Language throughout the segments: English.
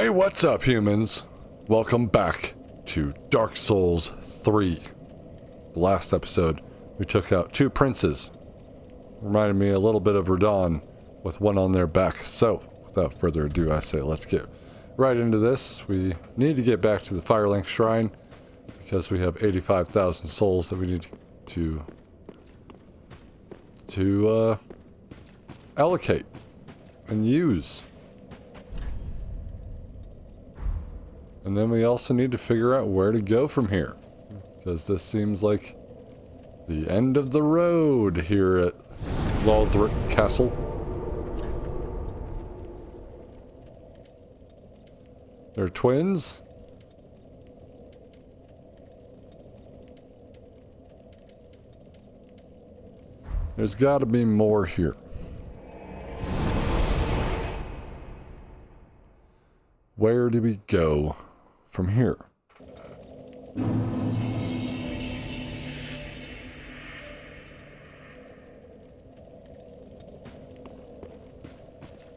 Hey, what's up, humans? Welcome back to Dark Souls 3. Last episode, we took out two princes. Reminded me a little bit of Radon with one on their back. So, without further ado, I say let's get right into this. We need to get back to the firelink shrine because we have 85,000 souls that we need to allocate and use. And then we also need to figure out where to go from here, because this seems like the end of the road here at Lothric Castle. They're twins? There's got to be more here. Where do we go from here?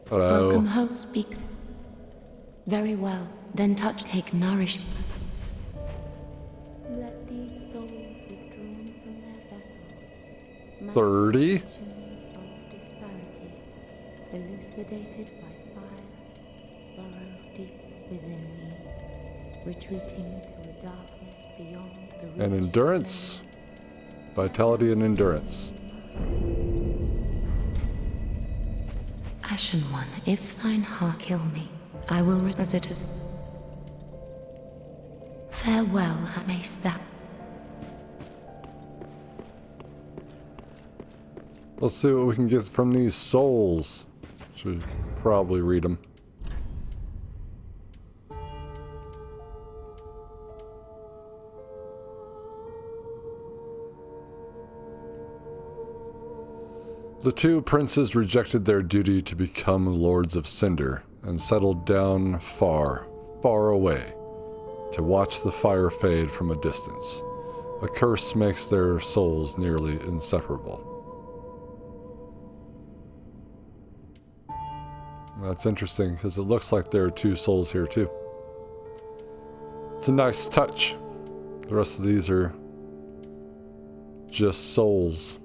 Hello. Welcome home, speak. Very well, then take nourishment. Let these souls withdrawn from their vessels. 30. Of disparity, elucidated by fire, burrow deep within me, retreating to a darkness beyond the reach. And endurance. Vitality and endurance. Ashen one, if thine heart kill me, I will revisit it. Farewell, mayst thou. Let's see what we can get from these souls. Should probably read them. The two princes rejected their duty to become lords of Cinder and settled down far, far away to watch the fire fade from a distance. A curse makes their souls nearly inseparable. That's interesting because it looks like there are two souls here too. It's a nice touch. The rest of these are just souls.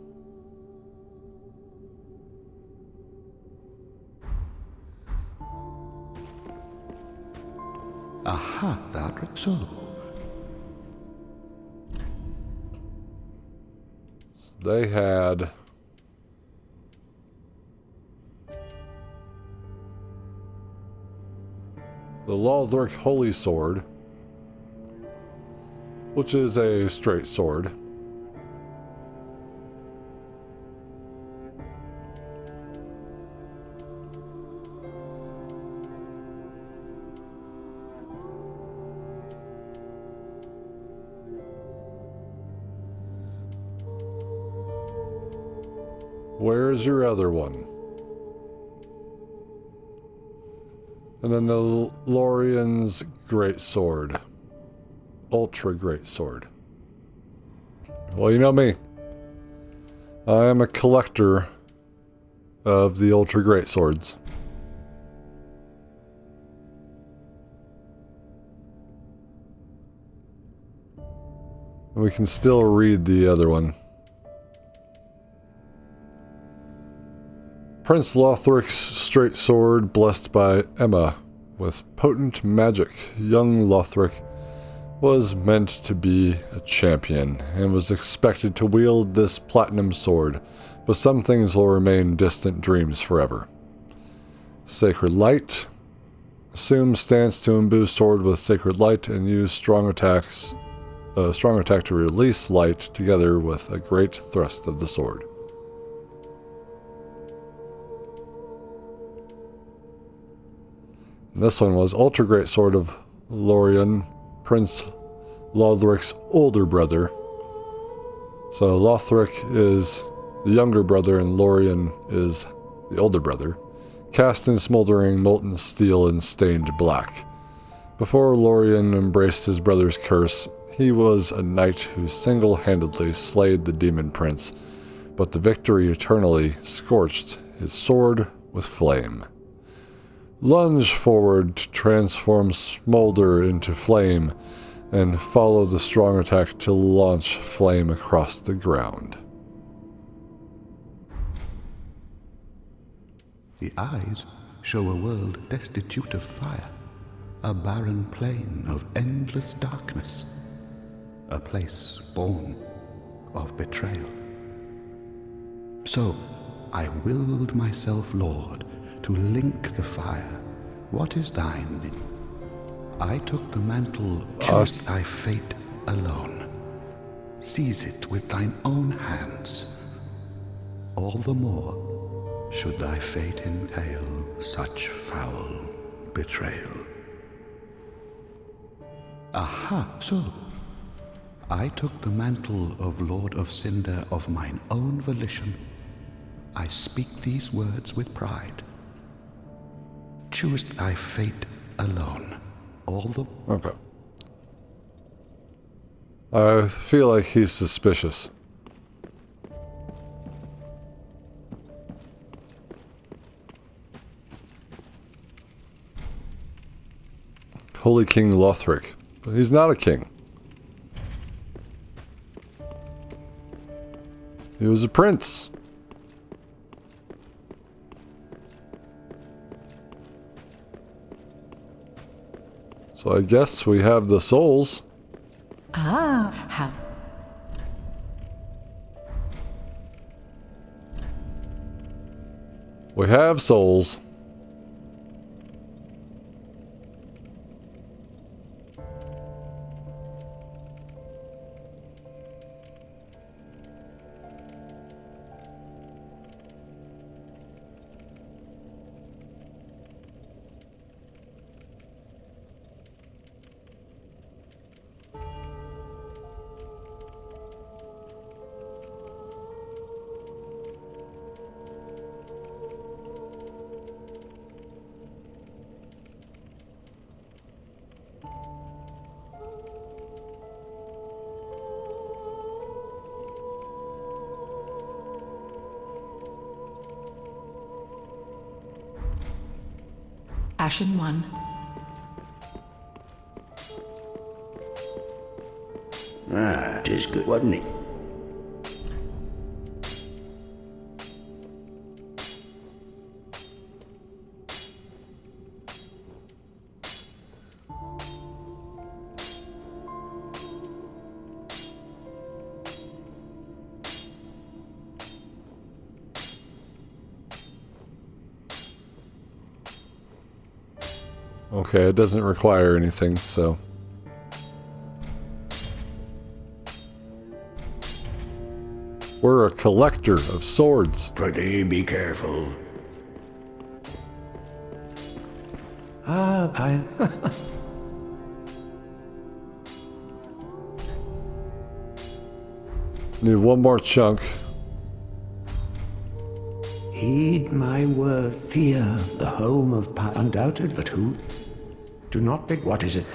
Aha, that so. They had the Lothric Holy Sword, which is a straight sword. Where's your other one? And then the Lorian's Great Sword. Ultra Great Sword. Well, you know me. I am a collector of the Ultra Great Swords. We can still read the other one. Prince Lothric's straight sword, blessed by Emma with potent magic. Young Lothric was meant to be a champion and was expected to wield this platinum sword, but some things will remain distant dreams forever. Sacred Light. Assume stance to imbue sword with sacred light and use strong attack to release light together with a great thrust of the sword. This one was Ultra Great Sword of Lorian, Prince Lothric's older brother. So Lothric is the younger brother and Lorian is the older brother. Cast in smoldering molten steel and stained black. Before Lorian embraced his brother's curse, he was a knight who single-handedly slayed the demon prince, but the victory eternally scorched his sword with flame. Lunge forward to transform smolder into flame, and follow the strong attack to launch flame across the ground. The eyes show a world destitute of fire, a barren plain of endless darkness, a place born of betrayal. So I willed myself Lord to link the fire. What is thine? I took the mantle, choose thy fate alone. Seize it with thine own hands. All the more should thy fate entail such foul betrayal. Aha, so I took the mantle of Lord of Cinder of mine own volition. I speak these words with pride. Choose thy fate alone. All the... Okay. I feel like he's suspicious. Holy King Lothric. But he's not a king. He was a prince. So I guess we have the souls. How? We have souls. Ashen one. Ah, 'tis good, wasn't it? Okay, it doesn't require anything, so... We're a collector of swords. Pretty be careful. Need one more chunk. Heed my word, fear, the home of power. Undoubted, but who? Do not be. What is it?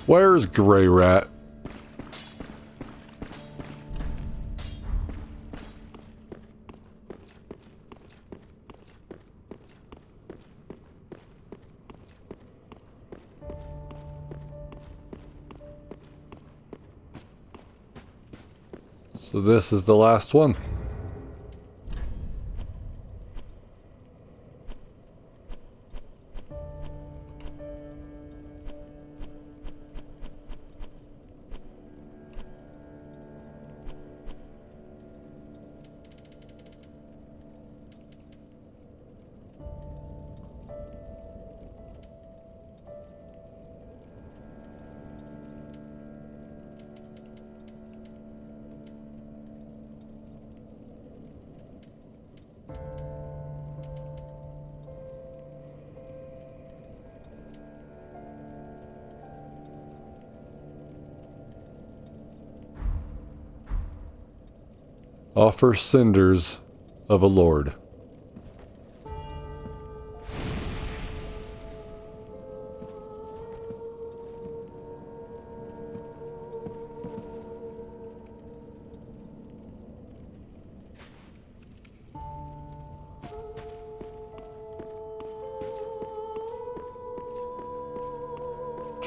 Where's Grey Rat? So this is the last one. Offer cinders of a lord.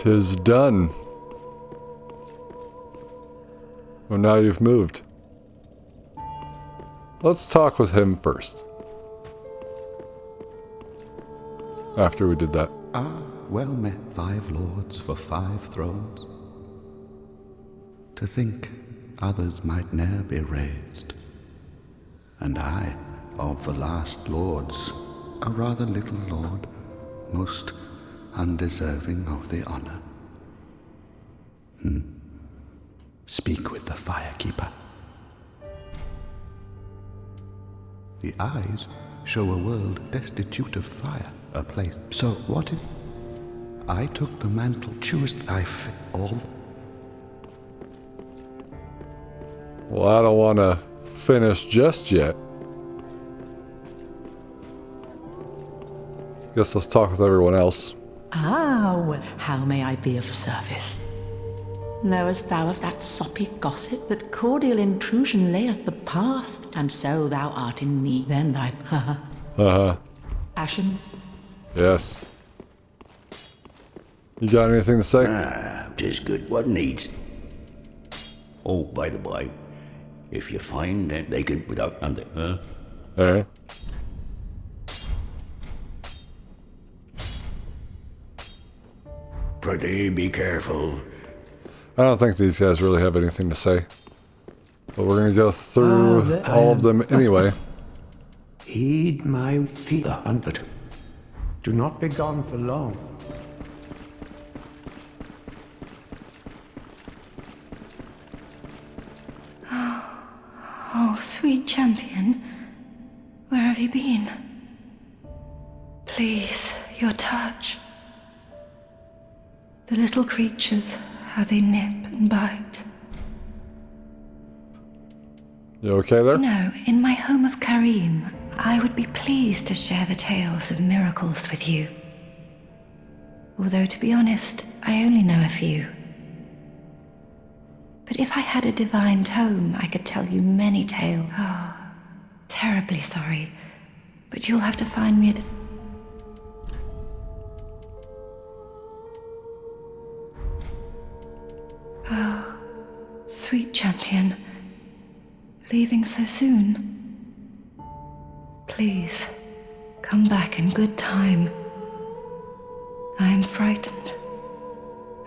'Tis done. Well, now you've moved. Let's talk with him first. After we did that. Ah, well met, 5 lords for 5 thrones. To think others might ne'er be raised, and I, of the last lords, a rather little lord, most undeserving of the honor. Speak with the firekeeper. The eyes show a world destitute of fire, a place. So what if I took the mantle, choose thy fit, all? Well, I don't want to finish just yet. Guess let's talk with everyone else. Ah, well, how may I be of service? Knowest thou of that soppy gossip that cordial intrusion layeth the path, and so thou art in need? Then thy Ashen? Yes. You got anything to say? Ah, 'tis good what needs. Oh, by the by, if you find that they can without under, Eh? Prithee be careful. I don't think these guys really have anything to say. But we're going to go through all of them anyway. Heed my fear, hunter. Do not be gone for long. Oh, sweet champion. Where have you been? Please, your touch. The little creatures, how they nip and bite. You okay there? No, in my home of Karim, I would be pleased to share the tales of miracles with you. Although, to be honest, I only know a few. But if I had a divine tome, I could tell you many tales. Oh, terribly sorry, but you'll have to find me Oh, sweet champion. Leaving so soon? Please, come back in good time. I am frightened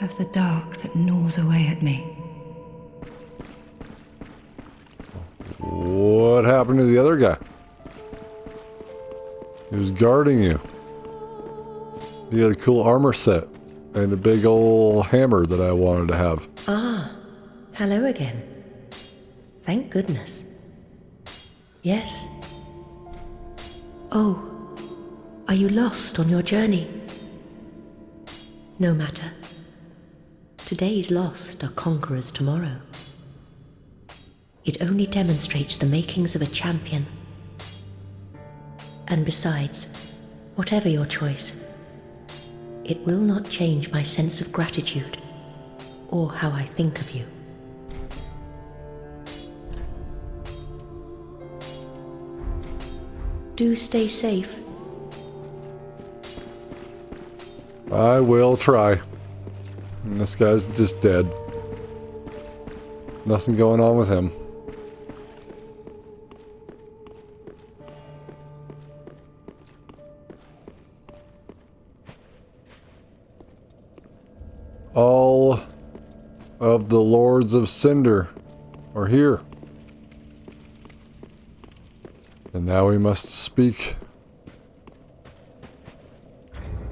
of the dark that gnaws away at me. What happened to the other guy? He was guarding you. He had a cool armor set and a big old hammer that I wanted to have. Ah, hello again. Thank goodness. Yes. Oh, are you lost on your journey? No matter. Today's lost are conquerors tomorrow. It only demonstrates the makings of a champion. And besides, whatever your choice, it will not change my sense of gratitude or how I think of you. Do stay safe. I will try. And this guy's just dead. Nothing going on with him. All of the lords of Cinder are here. And now we must speak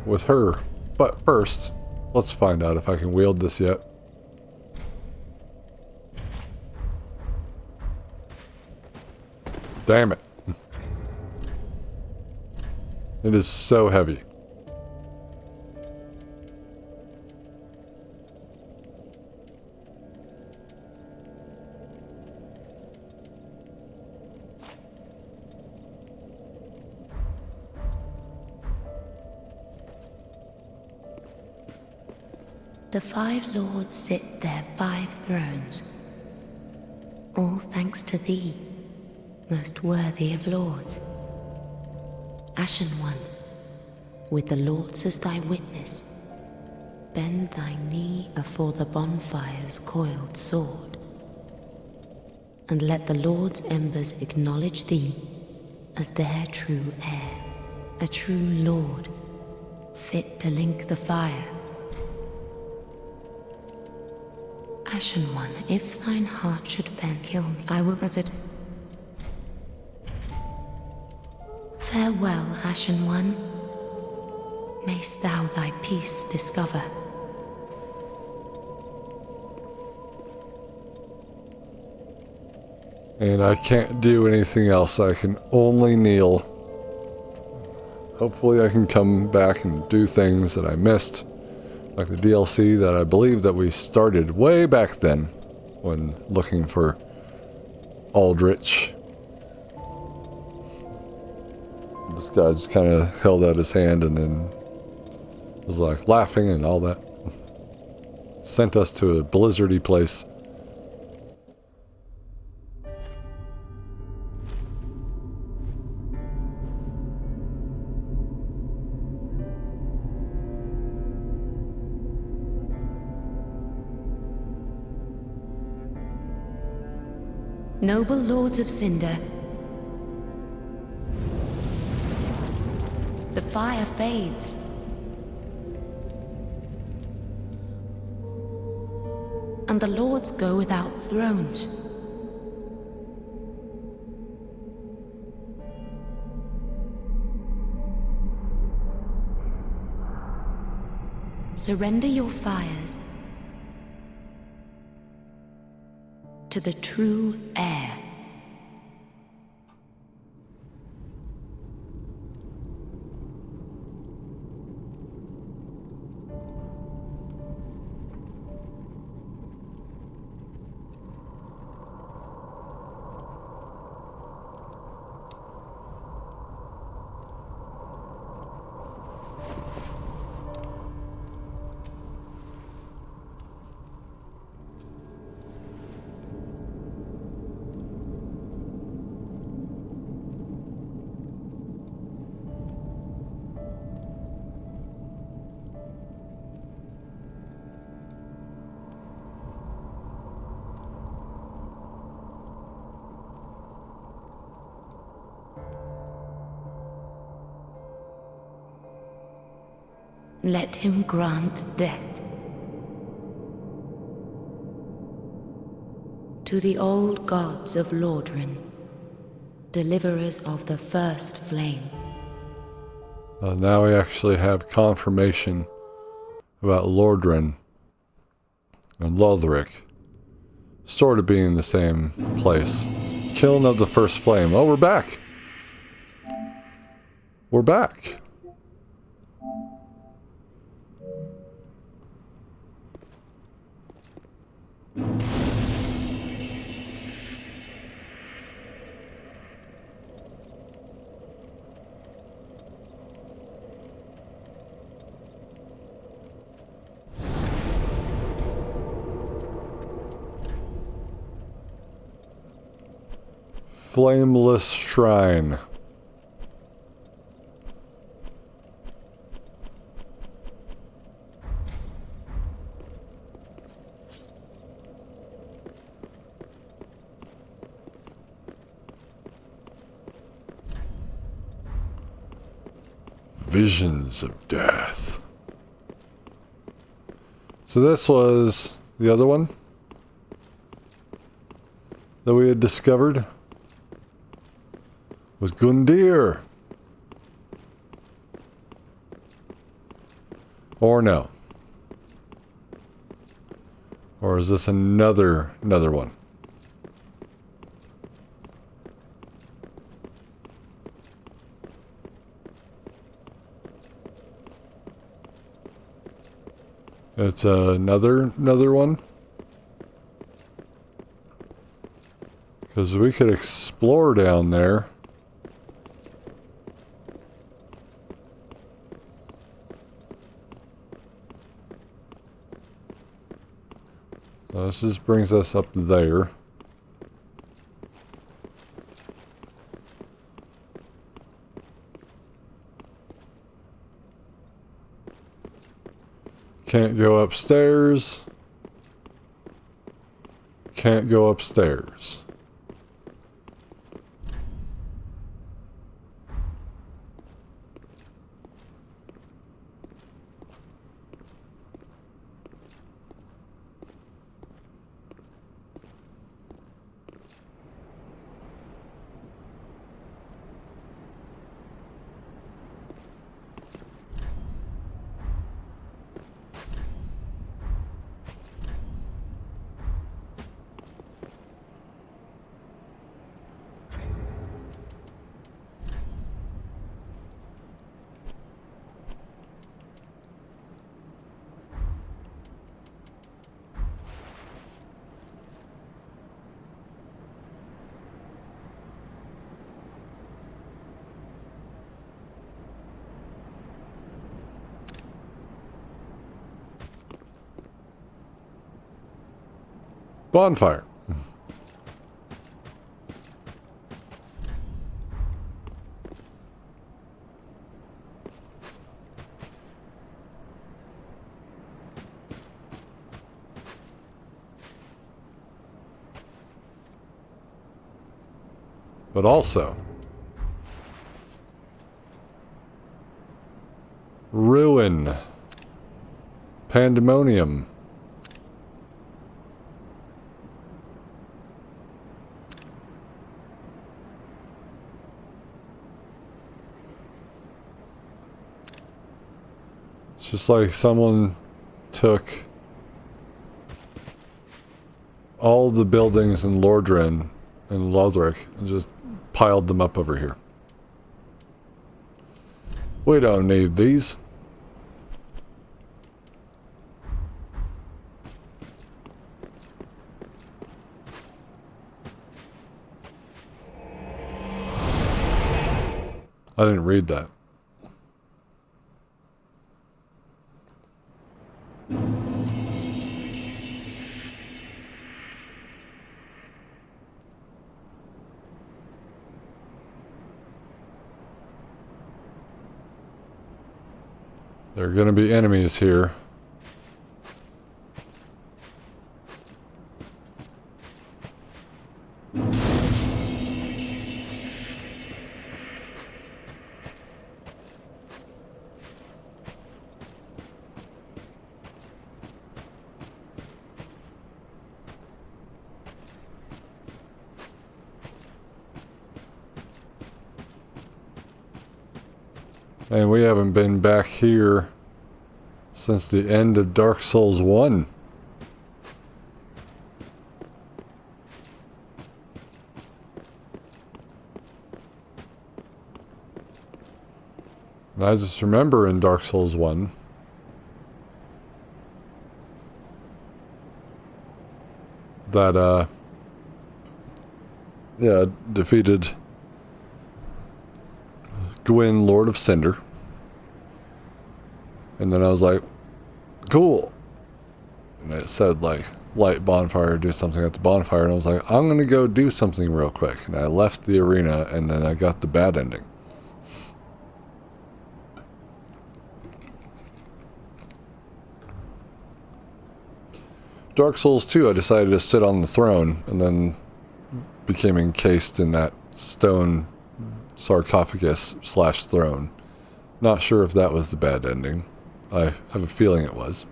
with her. But first, let's find out if I can wield this yet. Damn it. It is so heavy. The 5 lords sit their 5 thrones, all thanks to thee, most worthy of lords. Ashen One, with the lords as thy witness, bend thy knee afore the bonfire's coiled sword, and let the Lord's embers acknowledge thee as their true heir, a true lord, fit to link the fire. Ashen one, if thine heart should bend, kill me, I will as it. Farewell, Ashen one. Mayst thou thy peace discover. And I can't do anything else. I can only kneel. Hopefully I can come back and do things that I missed. Like the DLC that I believe that we started way back then when looking for Aldrich. This guy just kind of held out his hand and then was like laughing and all that. Sent us to a blizzardy place. Noble lords of Cinder, the fire fades. And the lords go without thrones. Surrender your fires to the true heir. Let him grant death to the old gods of Lordran, deliverers of the first flame. Now we actually have confirmation about Lordran and Lothric sort of being in the same place. Kiln of the first flame. Oh, we're back! We're back! Flameless Shrine. Visions of death. So this was the other one that we had discovered. Was Gundyr. Or no. Or is this another one? It's another one. Because we could explore down there. This just brings us up there. Can't go upstairs. Can't go upstairs. Bonfire. But also ruin, pandemonium. It's just like someone took all the buildings in Lordran and Lothric and just piled them up over here. We don't need these. I didn't read that. There are going to be enemies here. And we haven't been back here since the end of Dark Souls 1. And I just remember in Dark Souls 1 that, yeah, defeated Gwyn, Lord of Cinder. And then I was like, cool. And it said, like, light bonfire, do something at the bonfire. And I was like, I'm going to go do something real quick. And I left the arena, and then I got the bad ending. Dark Souls 2, I decided to sit on the throne, and then became encased in that stone sarcophagus / throne. Not sure if that was the bad ending. I have a feeling it was.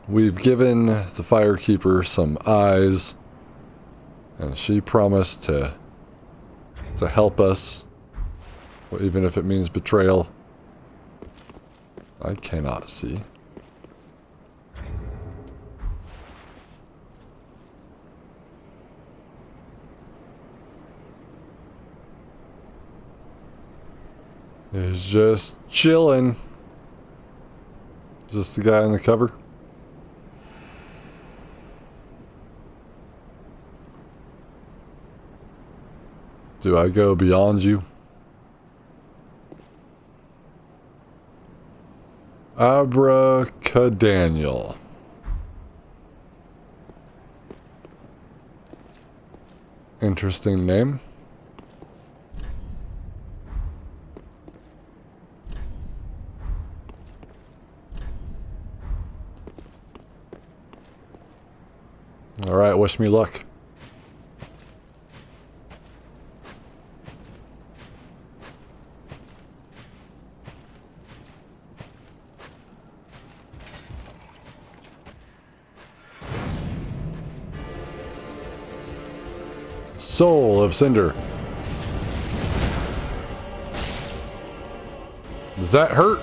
We've given the Firekeeper some eyes, and she promised to help us, even if it means betrayal. I cannot see. He's just chilling. Is this the guy on the cover? Do I go beyond you? Abracadaniel. Interesting name. Alright, wish me luck. Soul of Cinder. Does that hurt?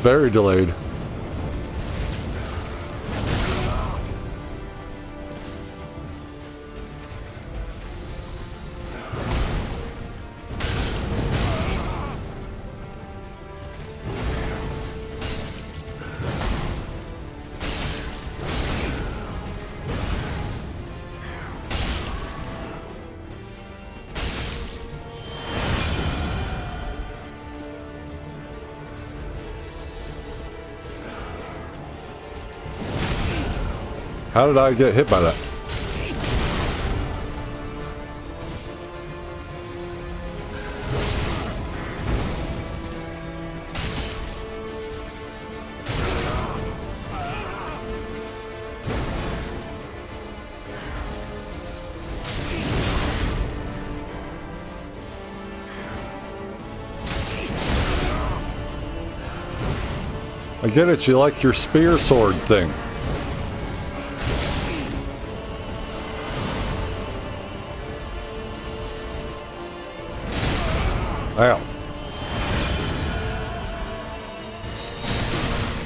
Very delayed. How did I get hit by that? I get it, you like your spear sword thing. Ow.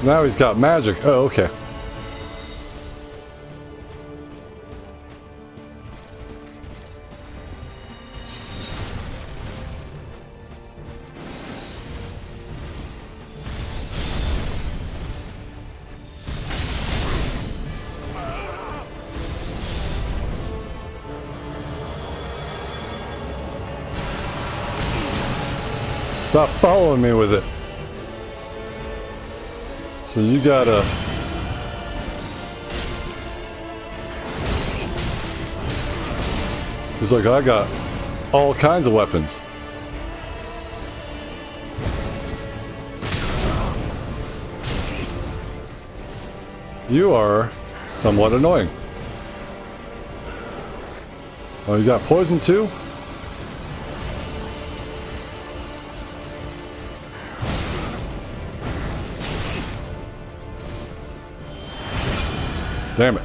Now he's got magic. Oh, okay. Stop following me with it. So you gotta... He's like, I got all kinds of weapons. You are somewhat annoying. Oh, you got poison too? Damn it.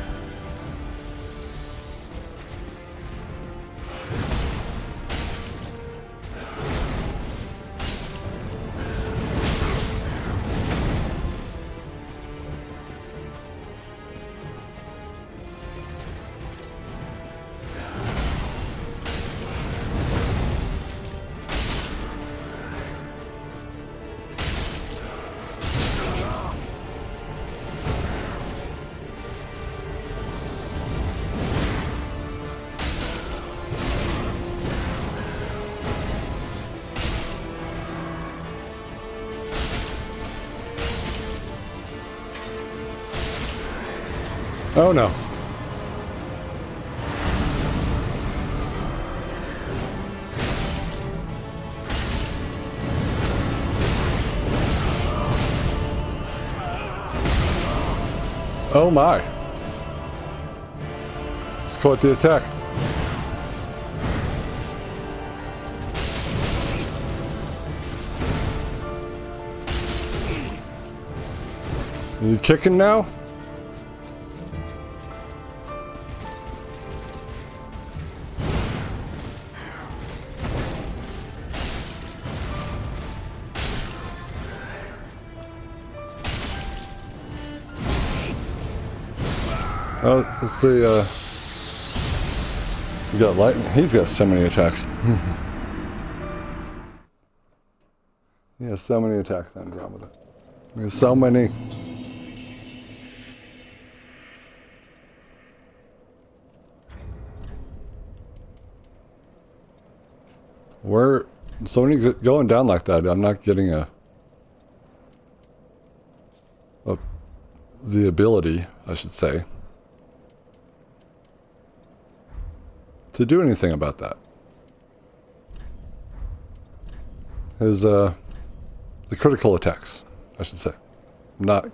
Oh no. Oh my. Let's quit the attack. Are you kicking now? Oh, let's see, you got lightning. He's got so many attacks. He has so many attacks on Andromeda. He has so many. Where, so when he's going down like that, I'm not getting the ability, I should say, to do anything about that. His, the critical attacks, I should say. not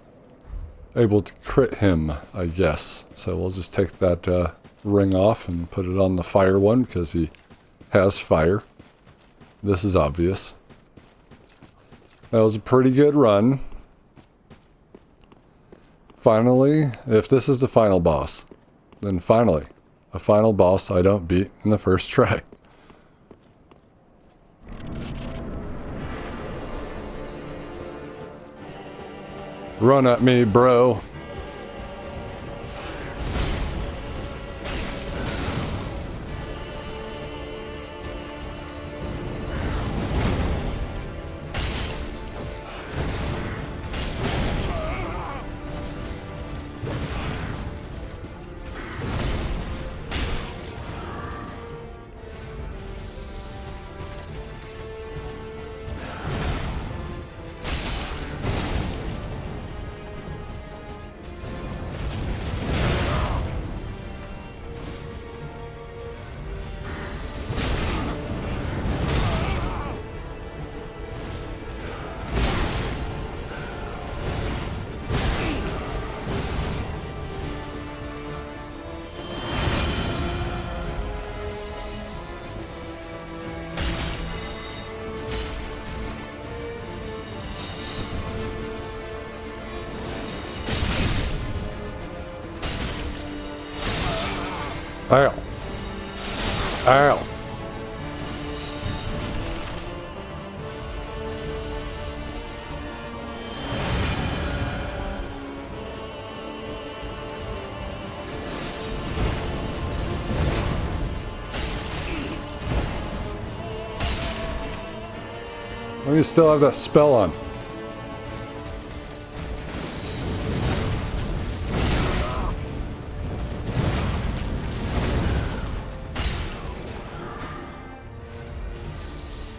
able to crit him, I guess. So we'll just take that ring off and put it on the fire one because he has fire. This is obvious. That was a pretty good run. Finally, if this is the final boss, then finally, a final boss I don't beat in the first try. Run at me, bro. Ow. Ow. Why do you still have that spell on?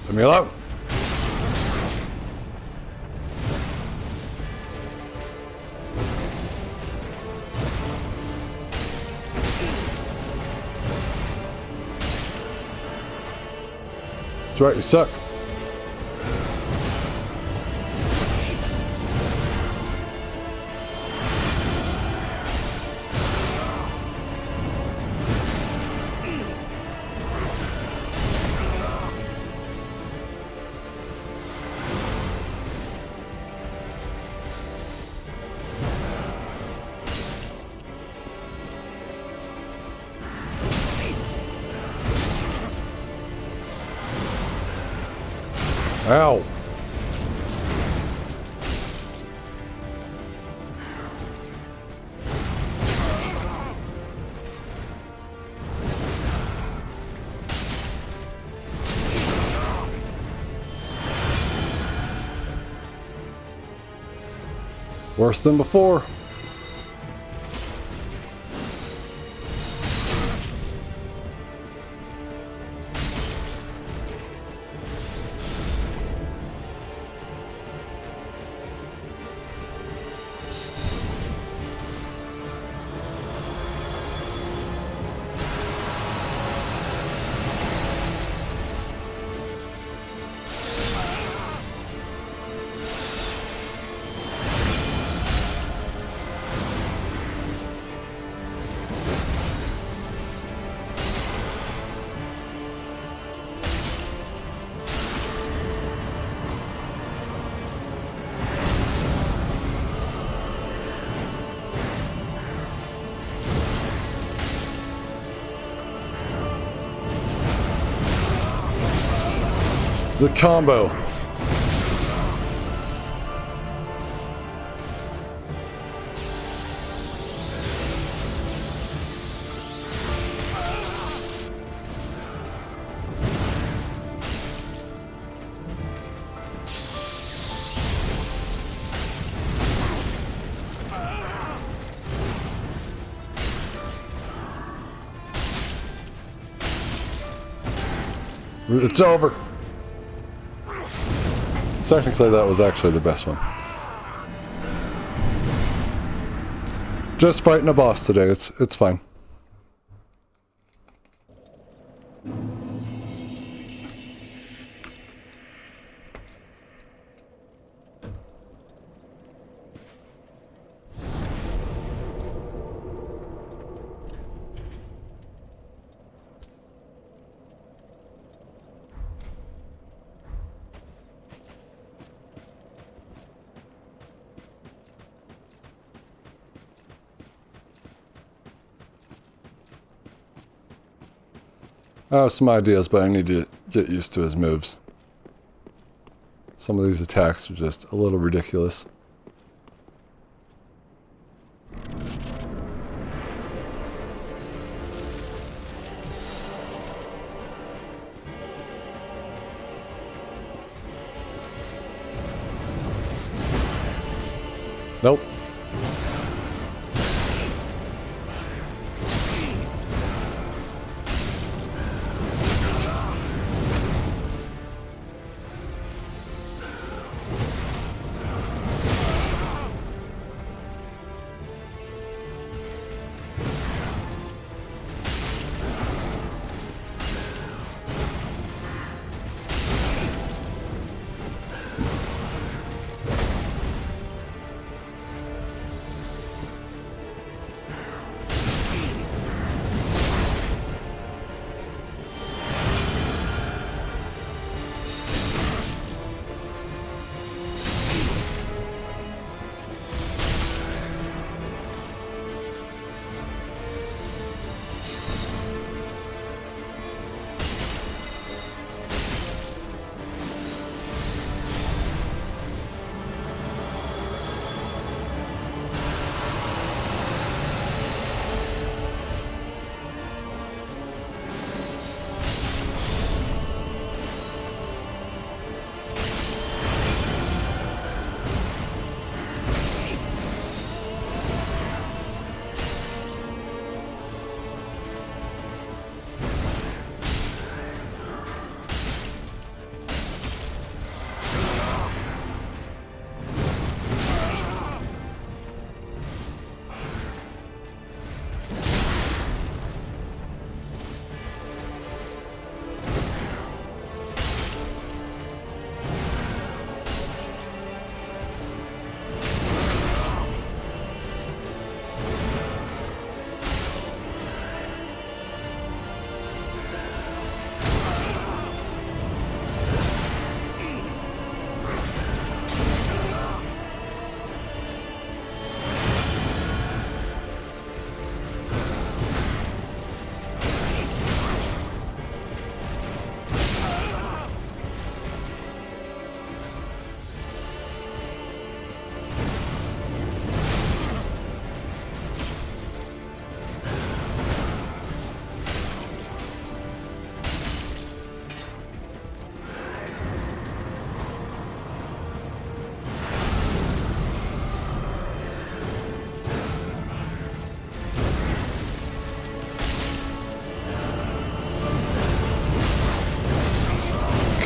Leave me alone. That's right, you suck. Ow. Worse than before. The combo. It's over. Technically, that was actually the best one. Just fighting a boss today. It's fine. I have some ideas, but I need to get used to his moves. Some of these attacks are just a little ridiculous. Nope.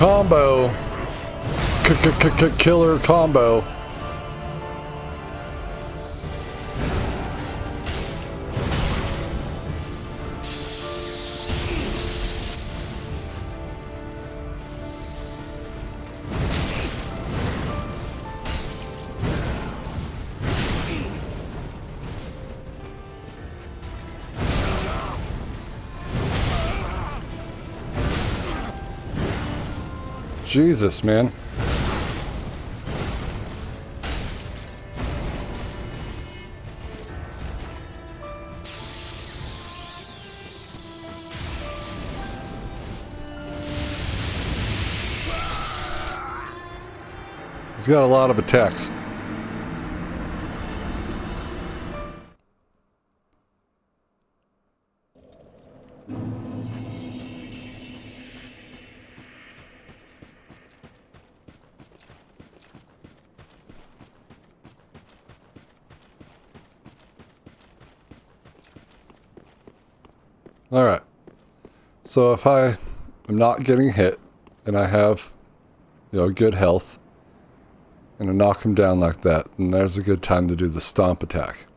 Combo. Killer combo. Jesus, man. He's got a lot of attacks. Alright, so if I am not getting hit, and I have, good health, and I knock him down like that, then there's a good time to do the stomp attack.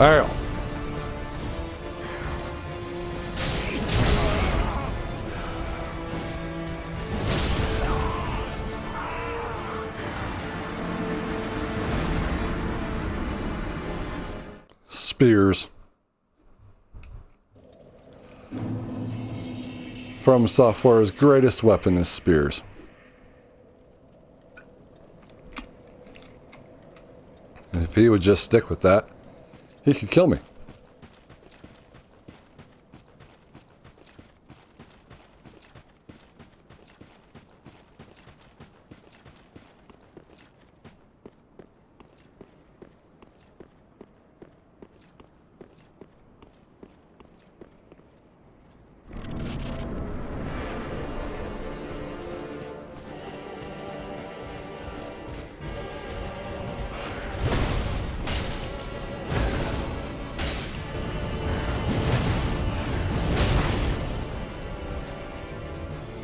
Ow. Spears. From Software's greatest weapon is spears. And if he would just stick with that, he could kill me.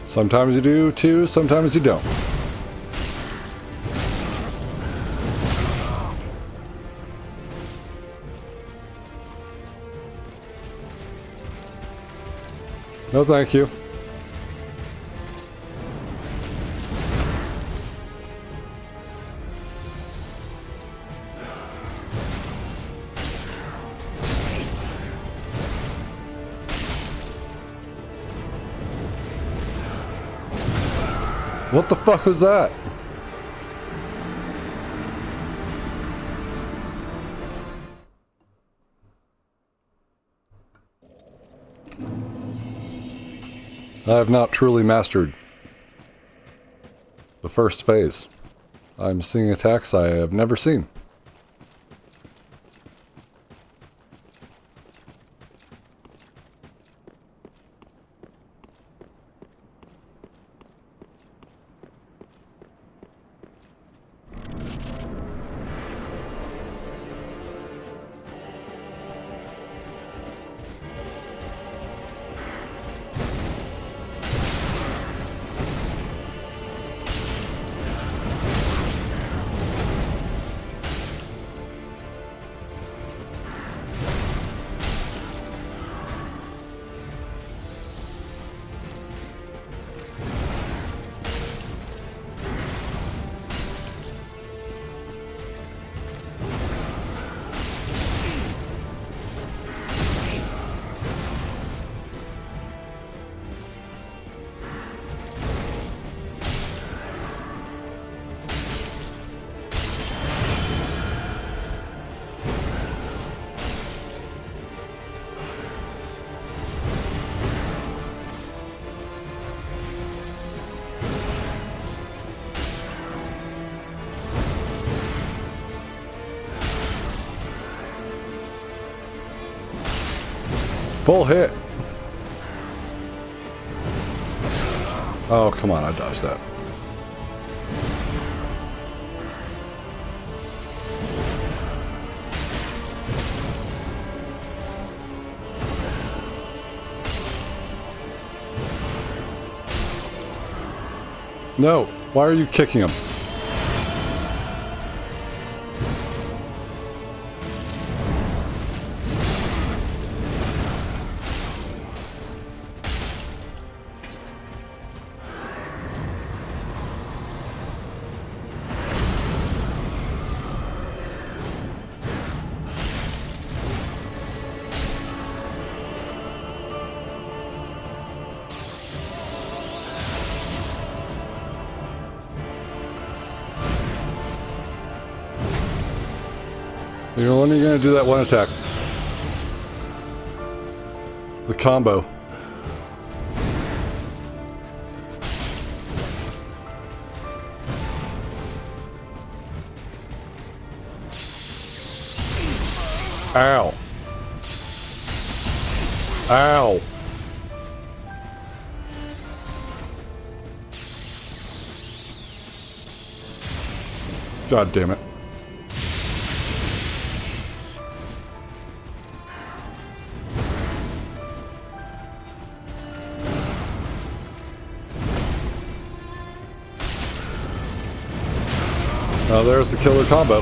Sometimes you do too, sometimes you don't. No, thank you. What the fuck was that? I have not truly mastered the first phase. I'm seeing attacks I have never seen. Full hit. Oh, come on, I dodged that. No, why are you kicking him? You're only going to do that one attack. The combo. Ow. Ow. God damn it. Oh, there's the killer combo.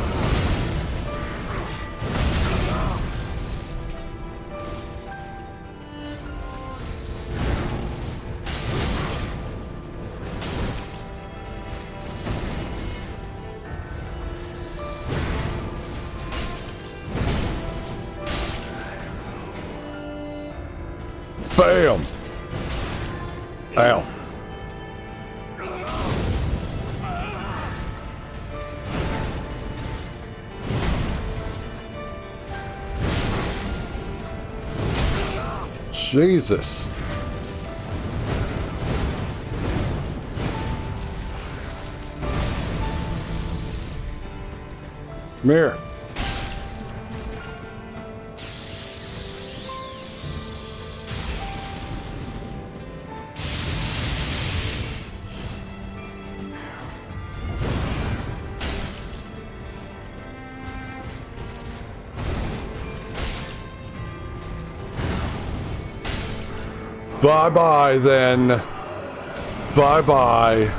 Bam! Ow. Jesus. Come here. Bye-bye, then. Bye-bye.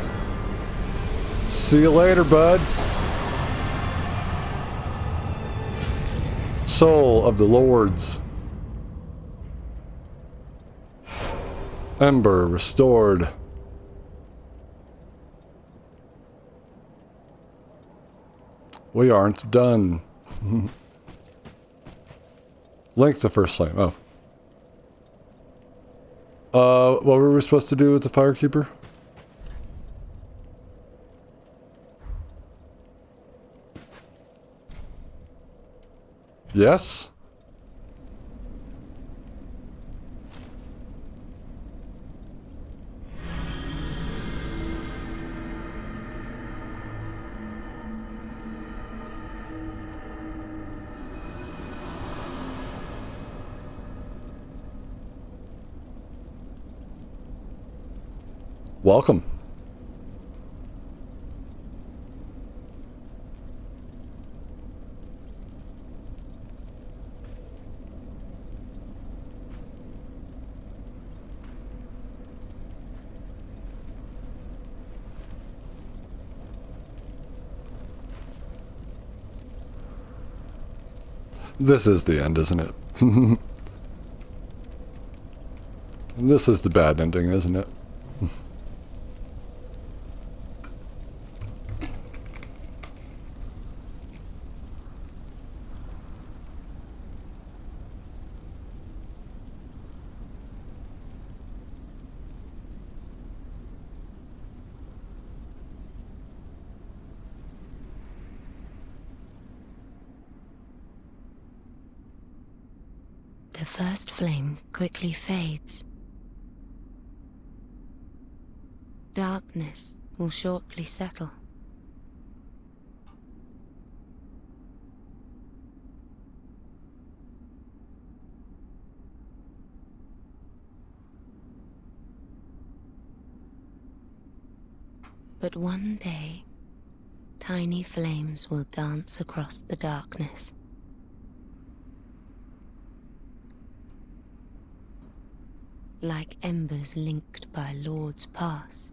See you later, bud. Soul of the Lords. Ember restored. We aren't done. Link the first flame. Oh. What were we supposed to do with the Firekeeper? Yes? Welcome. This is the end, isn't it? This is the bad ending, isn't it? The first flame quickly fades. Darkness will shortly settle. But one day, tiny flames will dance across the darkness. Like embers linked by Lord's pass.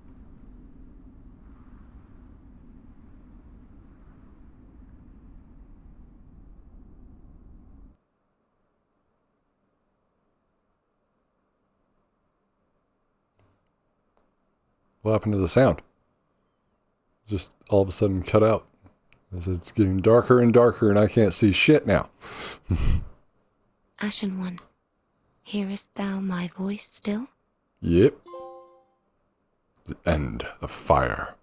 What happened to the sound? Just all of a sudden cut out. As it's getting darker and darker and I can't see shit now. Ashen One, hearest thou my voice still? Yep. The end of fire.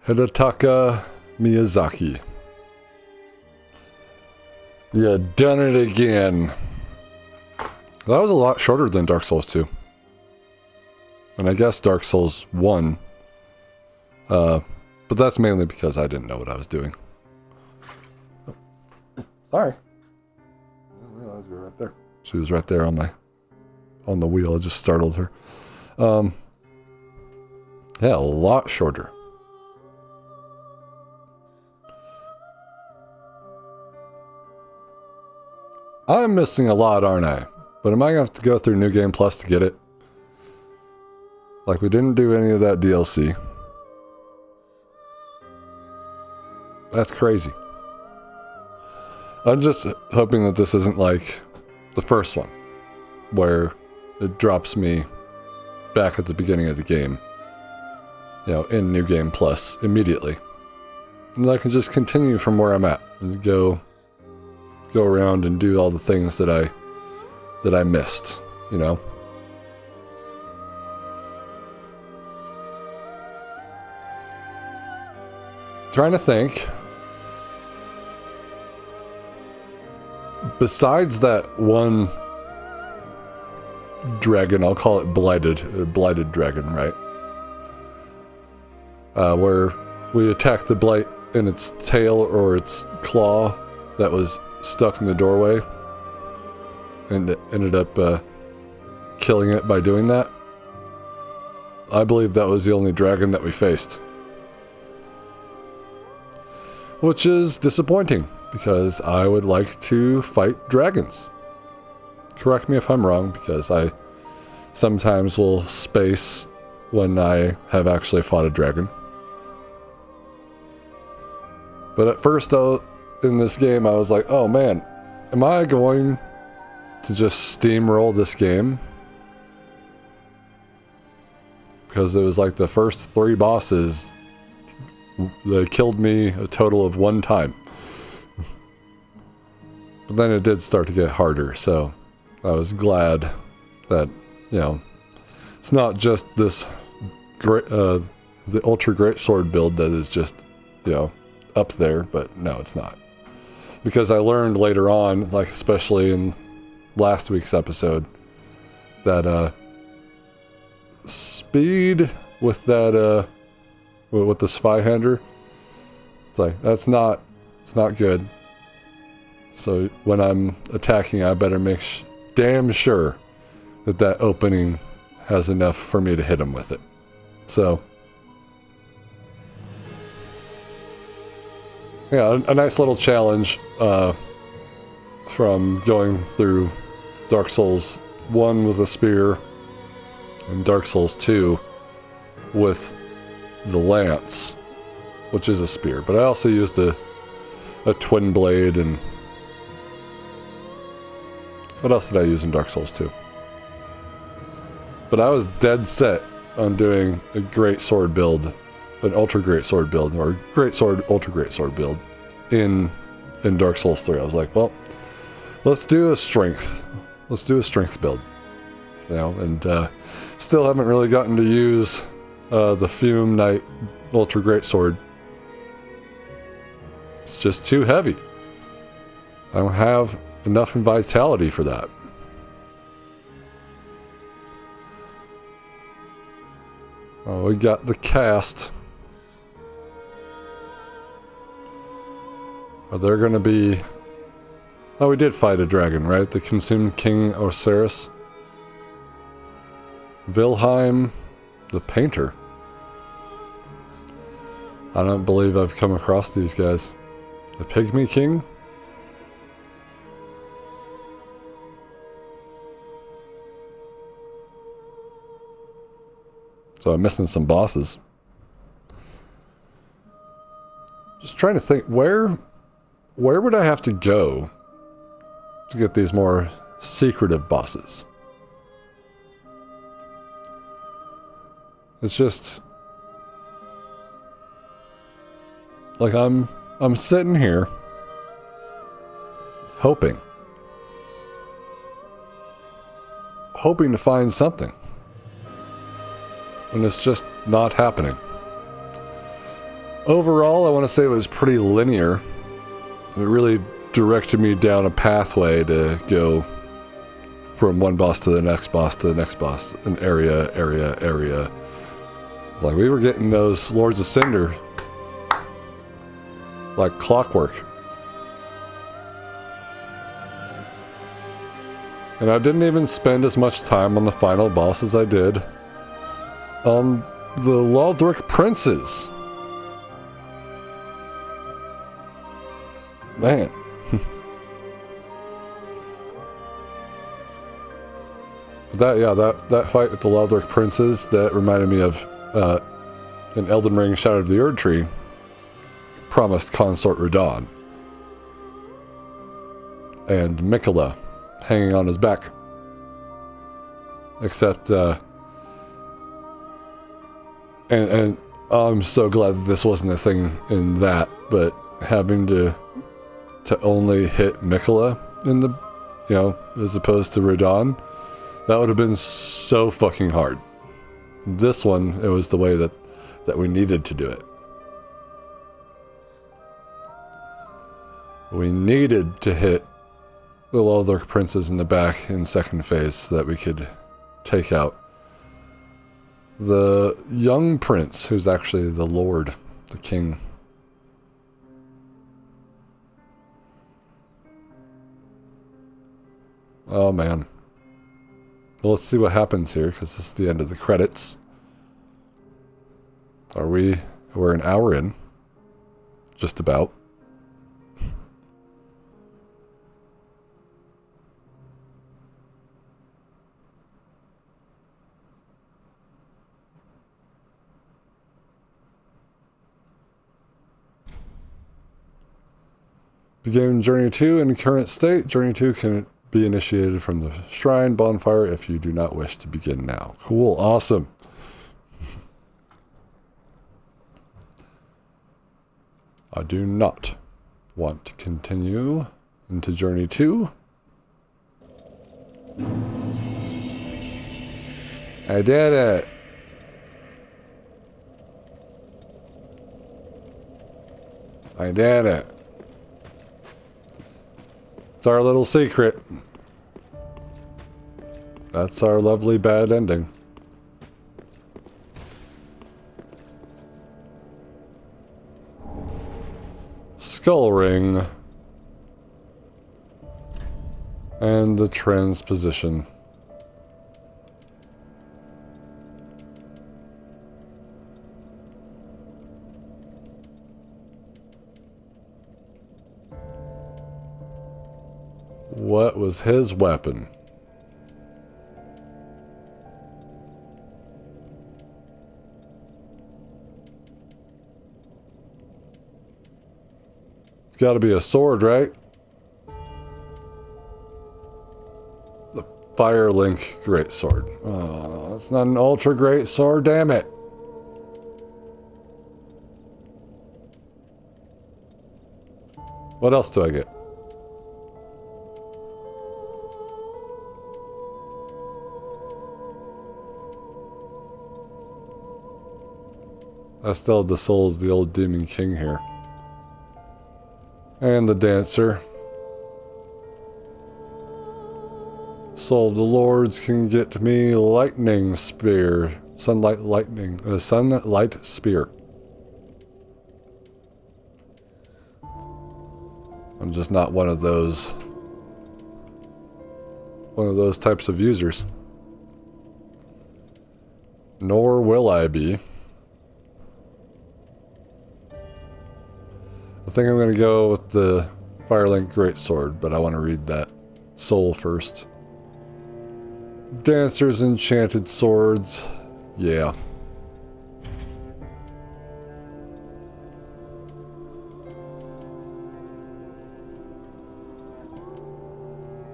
Hidetaka Miyazaki. You done it again. That was a lot shorter than Dark Souls 2. And I guess Dark Souls 1. But that's mainly because I didn't know what I was doing. Oh, sorry. I didn't realize you were right there. She was right there on the wheel. I just startled her. Yeah, a lot shorter. I'm missing a lot, aren't I? But am I going to have to go through New Game Plus to get it? Like, we didn't do any of that DLC. That's crazy. I'm just hoping that this isn't like the first one, where it drops me back at the beginning of the game. You know, in New Game Plus immediately. And I can just continue from where I'm at and go around and do all the things that I missed, you know. Trying to think. Besides that one dragon, I'll call it blighted dragon, right? Where we attacked the blight in its tail or its claw that was stuck in the doorway, and it ended up killing it by doing that. I believe that was the only dragon that we faced. Which is disappointing, because I would like to fight dragons. Correct me if I'm wrong, because I sometimes will space when I have actually fought a dragon. But at first, though, in this game, I was like, oh man, am I going to just steamroll this game? Because it was like the first 3 bosses, they killed me a total of 1 time. But then it did start to get harder, so I was glad that, you know, it's not just this great, the Ultra Great Sword build that is just, you know, up there, but no, it's not. Because I learned later on, like especially in last week's episode, that speed with that with the Zweihander, it's like it's not good. So when I'm attacking, I better make damn sure that opening has enough for me to hit him with it. So yeah, a nice little challenge from going through Dark Souls 1 with a spear and Dark Souls 2 with the lance, which is a spear. But I also used a twin blade, and what else did I use in Dark Souls 2? But I was dead set on doing a great sword build, an ultra great sword build, or great sword, ultra great sword build in Dark Souls 3. I was like, well, let's do a strength. Let's do a strength build. You know, and still haven't really gotten to use the Fume Knight Ultra Great Sword. It's just too heavy. I don't have enough in vitality for that. Oh, we got the cast. Are there going to be... Oh, we did fight a dragon, right? The Consumed King Osiris. Wilhelm the Painter. I don't believe I've come across these guys. The Pygmy King? So I'm missing some bosses. Just trying to think, where would I have to go to get these more secretive bosses? It's just like I'm sitting here hoping to find something, and it's just not happening. Overall, I want to say it was pretty linear. It really directed me down a pathway to go from one boss to the next boss to the next boss, an area. Like, we were getting those Lords of Cinder like clockwork. And I didn't even spend as much time on the final boss as I did on the Lothric Princes. Man. That fight with the Lothric Princes, that reminded me of in Elden Ring Shadow of the Erd Tree, promised consort Radon. And Mikola hanging on his back. Except And I'm so glad that this wasn't a thing in that, but having to only hit Mikola in the, you know, as opposed to Radon, that would have been so fucking hard. This one, it was the way that we needed to do it. We needed to hit the Lothric princes in the back in second phase so that we could take out the young prince, who's actually the lord, the king. Oh man. Well, let's see what happens here, because this is the end of the credits. We're an hour in. Just about. Begin Journey 2 in current state. Journey 2 can be initiated from the shrine bonfire if you do not wish to begin now. Cool, awesome. I do not want to continue into Journey 2. I did it. I did it. It's our little secret. That's our lovely bad ending. Skull ring. And the transposition. What was his weapon? It's got to be a sword, right? The firelink greatsword. Oh, it's not an ultra great sword, damn it. What else do I get? I still have the soul of the old Demon King here. And the dancer. Soul of the Lords can get me lightning spear. Sunlight spear. I'm just not one of those types of users. Nor will I be. I think I'm going to go with the Firelink Greatsword, but I want to read that soul first. Dancer's Enchanted Swords. Yeah.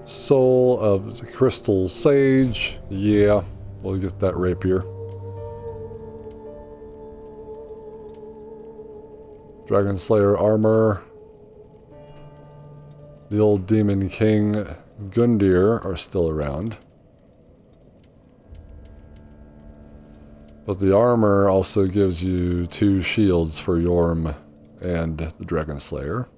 Soul of the Crystal Sage. Yeah. We'll get that rapier. Dragon Slayer armor. The old Demon King Gundyr are still around. But the armor also gives you 2 shields for Yorm and the Dragon Slayer.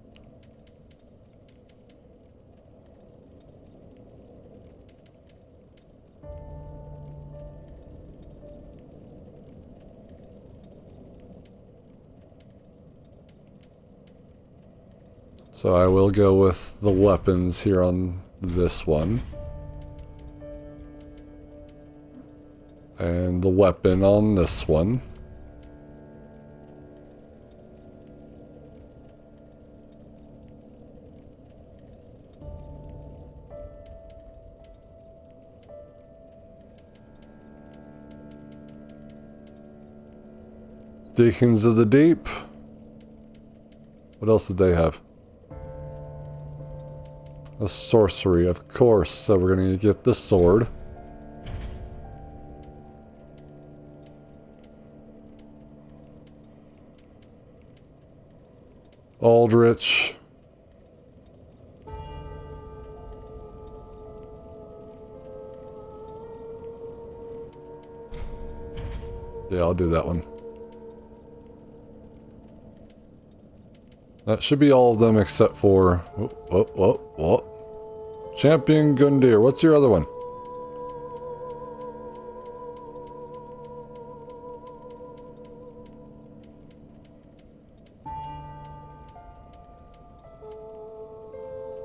So I will go with the weapons here on this one. And the weapon on this one. Deacons of the Deep. What else did they have? A sorcery, of course. So we're going to get the sword. Aldrich. Yeah, I'll do that one. That should be all of them except for... Champion Gundyr. What's your other one?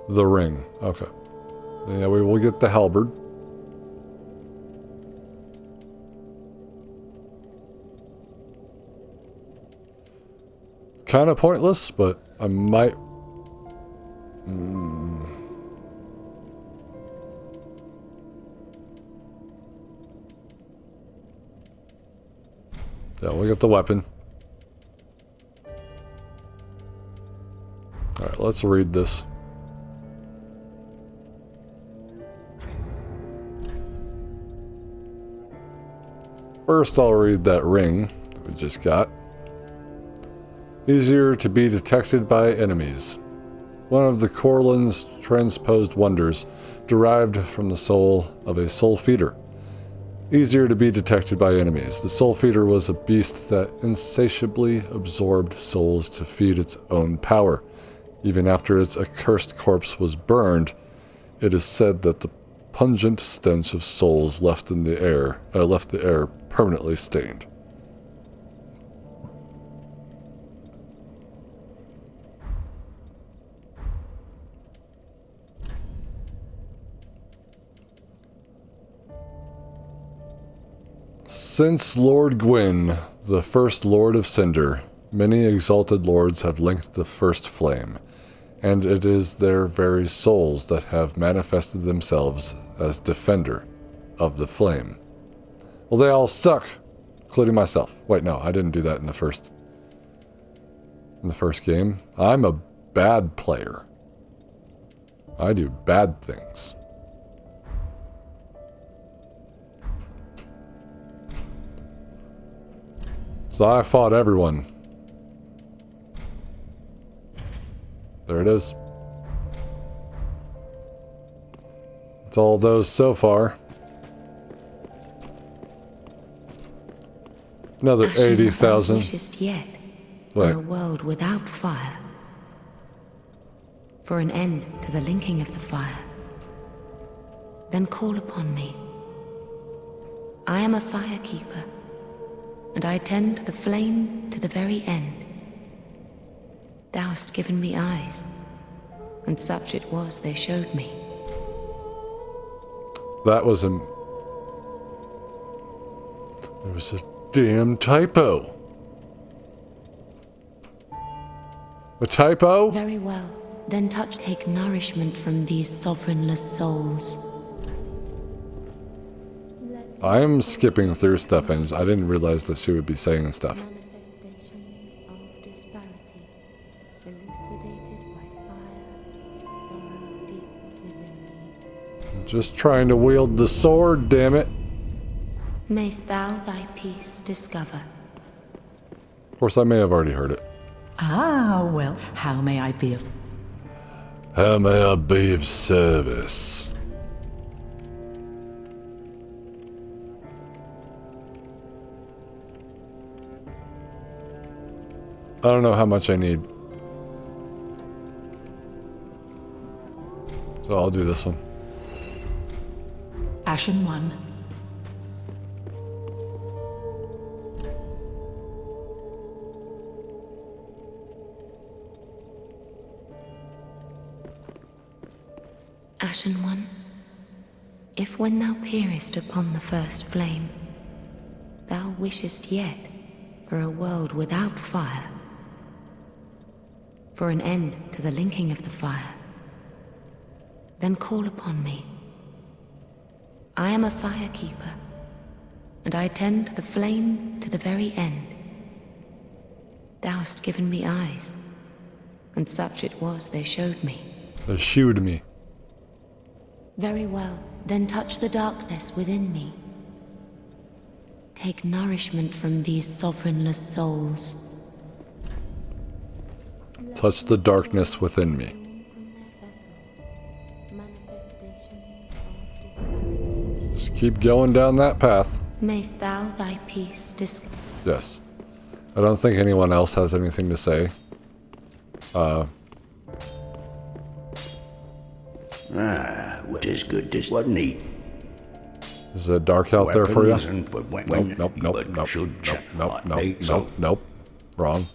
The ring. Okay. Yeah, we will get the halberd. Kind of pointless, but I might... Yeah, we'll get the weapon. Alright, let's read this. First, I'll read that ring that we just got. Easier to be detected by enemies. One of the Corlin's transposed wonders, derived from the soul of a soul feeder. Easier to be detected by enemies. The soul feeder was a beast that insatiably absorbed souls to feed its own power. Even after its accursed corpse was burned, it is said that the pungent stench of souls left the air permanently stained. Since Lord Gwyn, the first Lord of Cinder, many exalted lords have linked the first flame, and it is their very souls that have manifested themselves as defender of the flame. Well, they all suck, including myself. Wait, no, I didn't do that in the first game. I'm a bad player. I do bad things. So I fought everyone. There it is. It's all those so far. Another 80,000. Wishest yet for a world without fire. For an end to the linking of the fire. Then call upon me. I am a firekeeper, and I tend the flame to the very end. Thou hast given me eyes, and such it was they showed me. That was there was a damn typo. A typo? Very well. Then take nourishment from these sovereignless souls. I am skipping through stuff, and I didn't realize that she would be saying stuff. Manifestations of disparity, elucidated by fire, burrow deep within me. Just trying to wield the sword, damn it. Mayst thou thy peace discover. Of course, I may have already heard it. Ah, well, how may I be of... How may I be of service? I don't know how much I need. So I'll do this one. Ashen One. Ashen One, if when thou peerest upon the first flame, thou wishest yet for a world without fire, for an end to the linking of the fire, then call upon me. I am a firekeeper, and I tend the flame to the very end. Thou hast given me eyes, and such it was they showed me. They shooed me. Very well, then touch the darkness within me. Take nourishment from these sovereignless souls. Touch the darkness within me. Just keep going down that path. Mayst thou thy peace discover. Yes. I don't think anyone else has anything to say. What is good, this wasn't he? Is it dark out there for you? Nope. Wrong.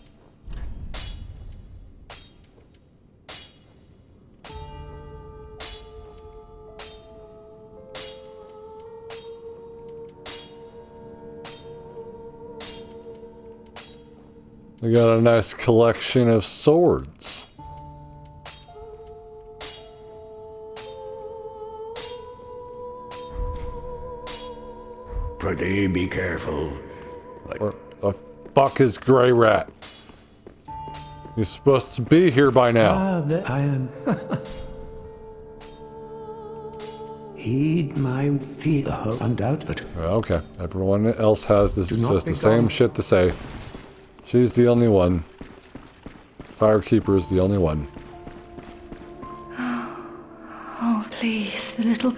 We got a nice collection of swords. Prithee, be careful. Where the fuck is Grey Rat? He's supposed to be here by now. I am. Heed my fear, undoubted. Okay, everyone else has this Do not just be the same gone. shit to say. She's the only one. Firekeeper is the only one. Oh, please, the little...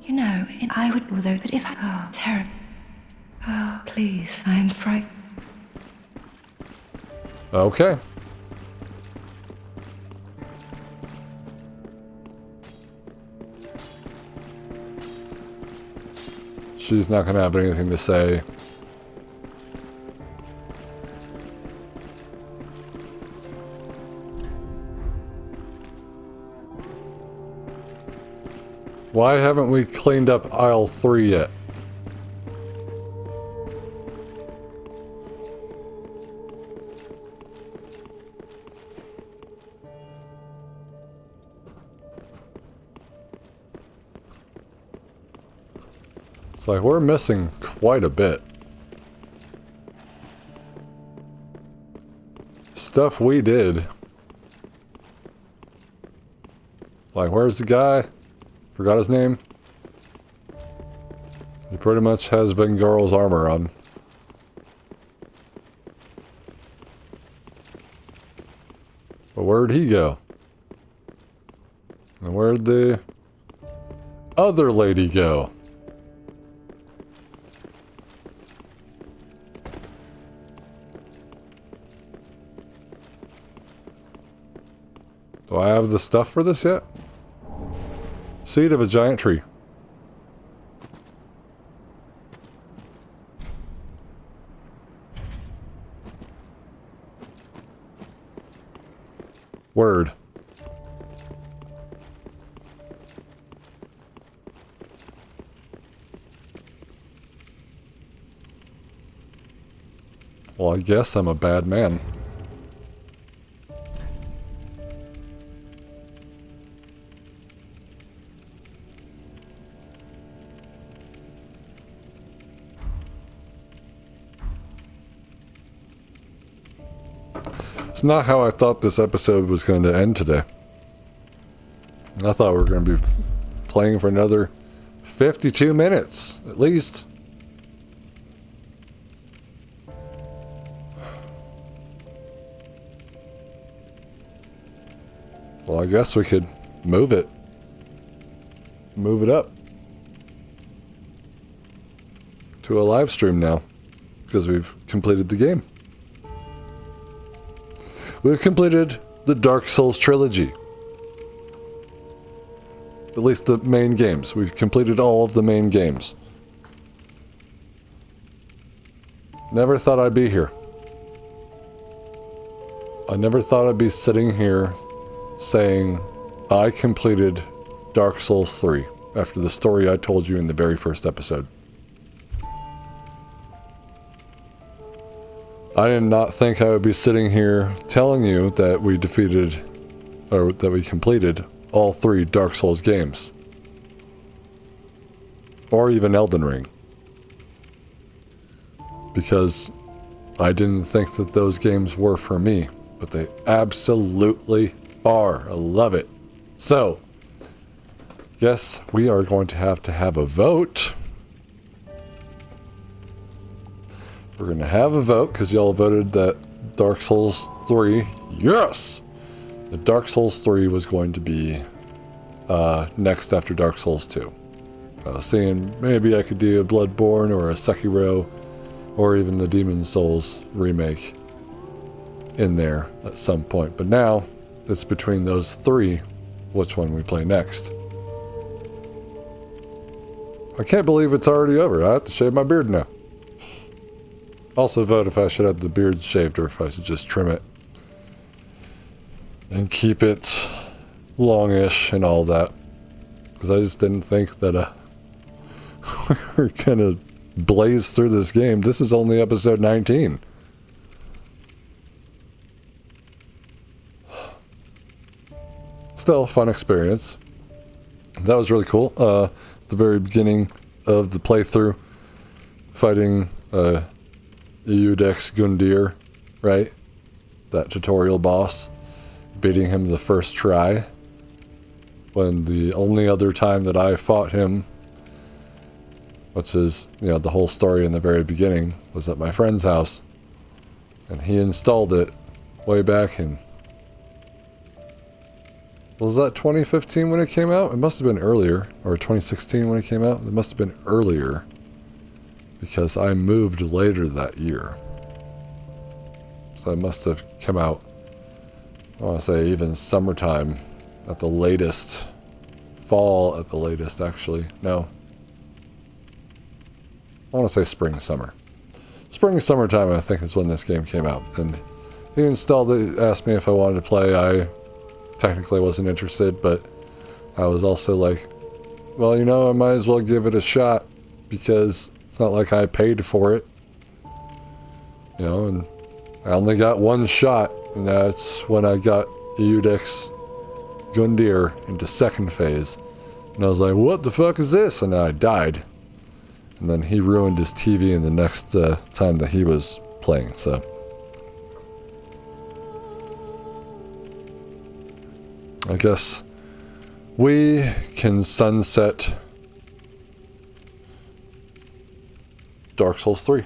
You know, I would, although, but if I... Oh, terrible. Oh, please, I am frightened. Okay. She's not gonna have anything to say. Why haven't we cleaned up aisle 3 yet? It's like we're missing quite a bit. Stuff we did. Like, where's the guy? Forgot his name. He pretty much has Vengarl's armor on. But where'd he go? And where'd the other lady go? Do I have the stuff for this yet? Seed of a giant tree. Word. Well, I guess I'm a bad man. It's not how I thought this episode was going to end today. I thought we were going to be playing for another 52 minutes, at least. Well, I guess we could move it. Move it up. To a live stream now. Because we've completed the game. We've completed the Dark Souls trilogy. At least the main games. We've completed all of the main games. Never thought I'd be here. I never thought I'd be sitting here saying I completed Dark Souls 3 after the story I told you in the very first episode. I did not think I would be sitting here telling you that we defeated, or that we completed, all 3 Dark Souls games. Or even Elden Ring. Because I didn't think that those games were for me, but they absolutely are. I love it. So, guess we are going to have a vote. We're going to have a vote because y'all voted that Dark Souls 3, Yes! The Dark Souls 3 was going to be next after Dark Souls 2. I was seeing maybe I could do a Bloodborne or a Sekiro or even the Demon Souls remake in there at some point. But now it's between those three which one we play next. I can't believe it's already over. I have to shave my beard now. Also vote if I should have the beard shaved or if I should just trim it and keep it longish and all that. Because I just didn't think that we're gonna blaze through this game. This is only episode 19. Still, fun experience. That was really cool. At the very beginning of the playthrough, fighting Eudex Gundyr, right? That tutorial boss, beating him the first try. When the only other time that I fought him, which is, you know, the whole story in the very beginning, was at my friend's house. And he installed it way back in... Was that 2015 when it came out? It must have been earlier. Or 2016 when it came out? It must have been earlier. Because I moved later that year. So it must have come out, I want to say even summertime at the latest. Fall at the latest, actually. No. I want to say spring, summer. Spring, summertime, I think, is when this game came out. And he installed it, asked me if I wanted to play. I technically wasn't interested, but I was also like, well, you know, I might as well give it a shot because it's not like I paid for it. You know, and I only got one shot, and that's when I got Eudex Gundyr into second phase. And I was like, what the fuck is this? And I died. And then he ruined his TV in the next time that he was playing, so. I guess we can sunset Dark Souls 3.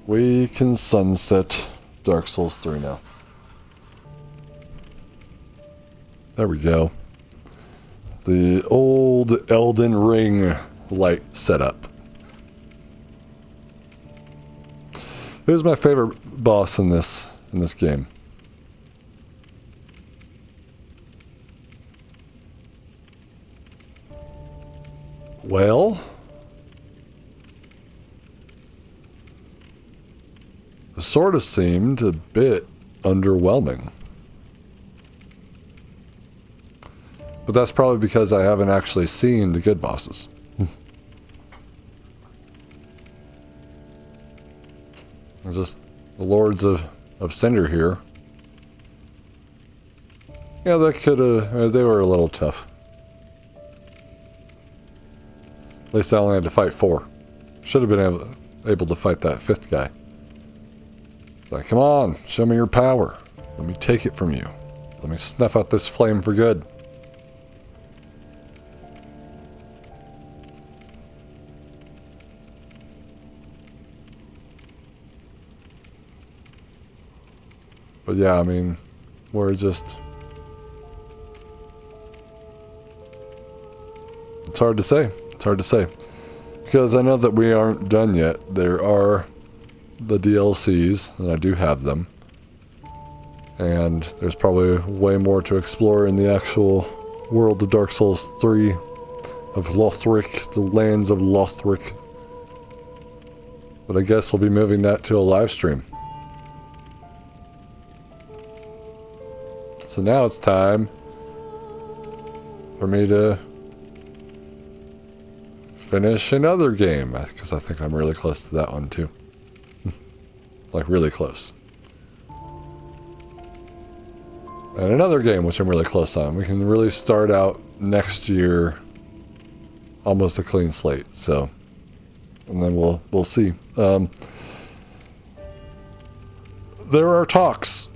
We can sunset Dark Souls 3 now. There we go. The old Elden Ring light setup. Who's my favorite boss in this game? Well, it sort of seemed a bit underwhelming. But that's probably because I haven't actually seen the good bosses. Just the Lords of Cinder here. Yeah, that could have... they were a little tough. At least I only had to fight 4. Should have been able to fight that 5th guy. Like, come on, show me your power. Let me take it from you. Let me snuff out this flame for good. But yeah, I mean, we're just... It's hard to say. It's hard to say. Because I know that we aren't done yet. There are the DLCs, and I do have them. And there's probably way more to explore in the actual world of Dark Souls 3. Of Lothric, the lands of Lothric. But I guess we'll be moving that to a live stream. So now it's time for me to finish another game, because I think I'm really close to that one too. Like really close. And another game which I'm really close on. We can really start out next year almost a clean slate. So, and then we'll see. There are talks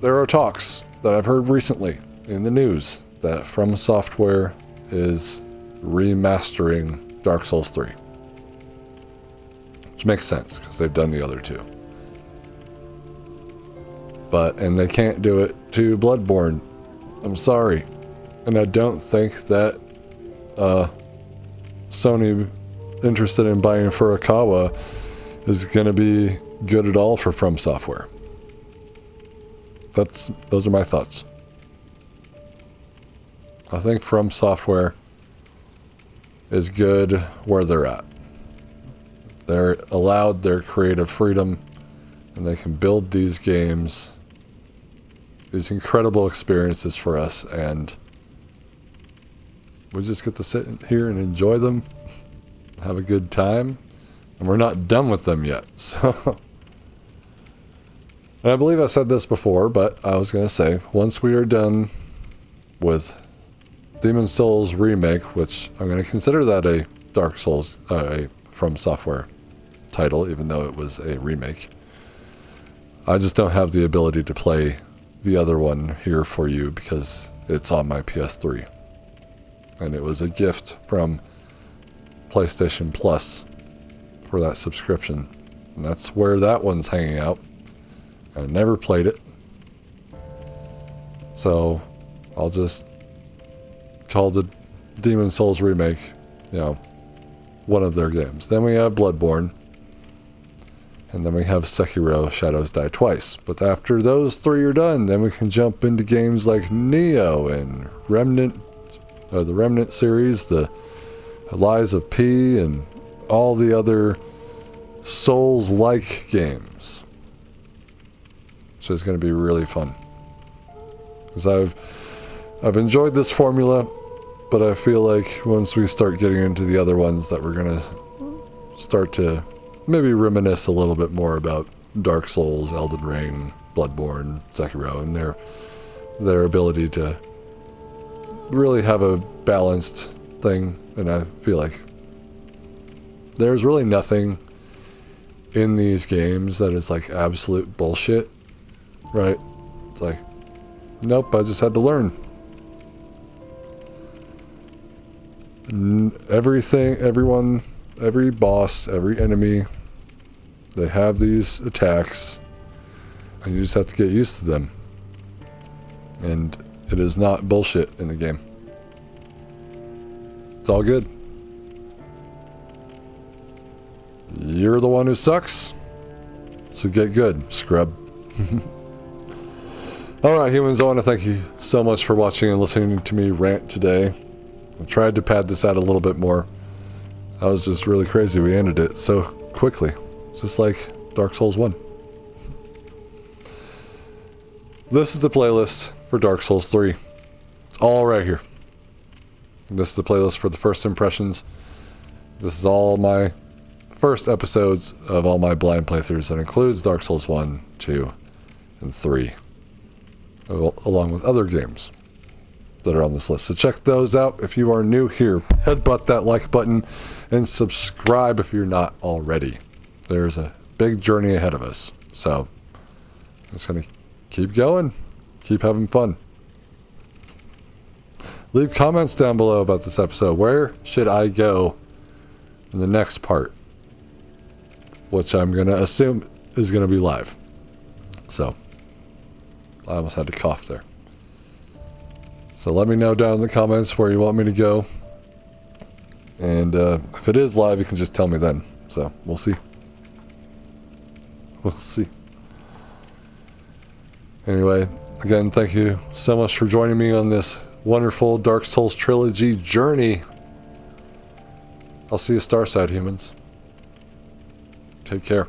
that I've heard recently in the news that From Software is remastering Dark Souls 3. Which makes sense, because they've done the other two. And they can't do it to Bloodborne. I'm sorry. And I don't think that Sony interested in buying Furukawa is going to be good at all for From Software. Those are my thoughts. I think From Software is good where they're at. They're allowed their creative freedom, and they can build these games, these incredible experiences for us, and we just get to sit here and enjoy them, have a good time, and we're not done with them yet. So, and I believe I said this before, but I was going to say, once we are done with Demon's Souls Remake, which I'm going to consider that a Dark Souls, a From Software title, even though it was a remake. I just don't have the ability to play the other one here for you because it's on my PS3. And it was a gift from PlayStation Plus for that subscription. And that's where that one's hanging out. I never played it. So I'll just call the Demon's Souls Remake, one of their games. Then we have Bloodborne. And then we have Sekiro Shadows Die Twice. But after those three are done, then we can jump into games like Neo and Remnant, the Remnant series, the Lies of P, and all the other Souls-like games. Which is going to be really fun. Because I've enjoyed this formula, but I feel like once we start getting into the other ones that we're going to start to maybe reminisce a little bit more about Dark Souls, Elden Ring, Bloodborne, Sekiro, and their ability to really have a balanced thing. And I feel like there's really nothing in these games that is like absolute bullshit, right? It's like, nope, I just had to learn. Everything, everyone, every boss, every enemy, they have these attacks, and you just have to get used to them. And it is not bullshit in the game. It's all good. You're the one who sucks, so get good, scrub. Alright, humans, I want to thank you so much for watching and listening to me rant today. I tried to pad this out a little bit more. I was just really crazy. We ended it so quickly. Just like Dark Souls 1. This is the playlist for Dark Souls 3. It's all right here. This is the playlist for the first impressions. This is all my first episodes of all my blind playthroughs. That includes Dark Souls 1, 2, and 3. Along with other games that are on this list. So check those out if you are new here. Headbutt that like button and subscribe if you're not already. There's a big journey ahead of us. So I'm just going to keep going. Keep having fun. Leave comments down below about this episode. Where should I go in the next part? Which I'm going to assume is going to be live. So I almost had to cough there. So let me know down in the comments where you want me to go. And if it is live, you can just tell me then. So we'll see. We'll see. Anyway, again, thank you so much for joining me on this wonderful Dark Souls trilogy journey. I'll see you Starside, humans. Take care.